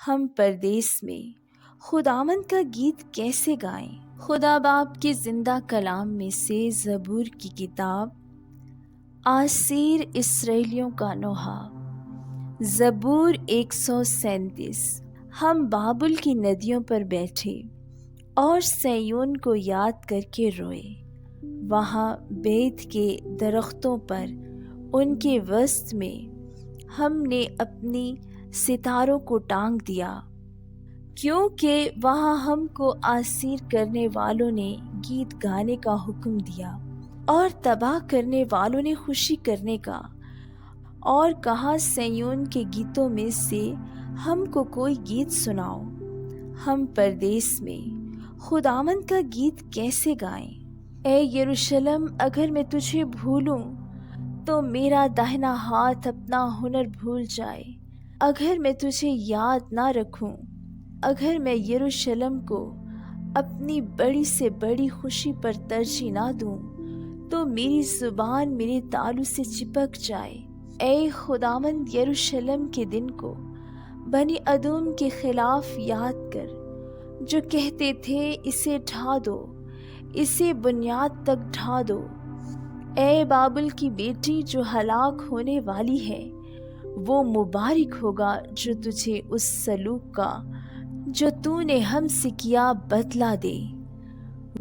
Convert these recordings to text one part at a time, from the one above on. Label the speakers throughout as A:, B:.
A: ہم پردیس میں خداوند کا گیت کیسے گائیں؟ خدا باپ کے زندہ کلام میں سے زبور کی کتاب آسیر اسرائیلیوں کا نوحہ زبور 137۔ ہم بابل کی ندیوں پر بیٹھے اور سیون کو یاد کر کے روئے۔ وہاں بیت کے درختوں پر ان کے وسط میں ہم نے اپنی ستاروں کو ٹانگ دیا، کیونکہ وہاں ہم کو اسیر کرنے والوں نے گیت گانے کا حکم دیا اور تباہ کرنے والوں نے خوشی کرنے کا، اور کہا سیون کے گیتوں میں سے ہم کو کوئی گیت سناؤ۔ ہم پردیس میں خداوند کا گیت کیسے گائیں؟ اے یروشلم، اگر میں تجھے بھولوں تو میرا داہنا ہاتھ اپنا ہنر بھول جائے۔ اگر میں تجھے یاد نہ رکھوں، اگر میں یروشلم کو اپنی بڑی سے بڑی خوشی پر ترجیح نہ دوں، تو میری زبان میرے تالو سے چپک جائے۔ اے خداوند، یروشلم کے دن کو بنی ادوم کے خلاف یاد کر، جو کہتے تھے اسے ڈھا دو، اسے بنیاد تک ڈھا دو۔ اے بابل کی بیٹی جو ہلاک ہونے والی ہے، وہ مبارک ہوگا جو تجھے اس سلوک کا جو تو نے ہم سے کیا بدلہ دے۔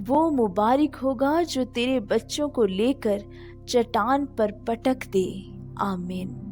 A: وہ مبارک ہوگا جو تیرے بچوں کو لے کر چٹان پر پٹک دے۔ آمین۔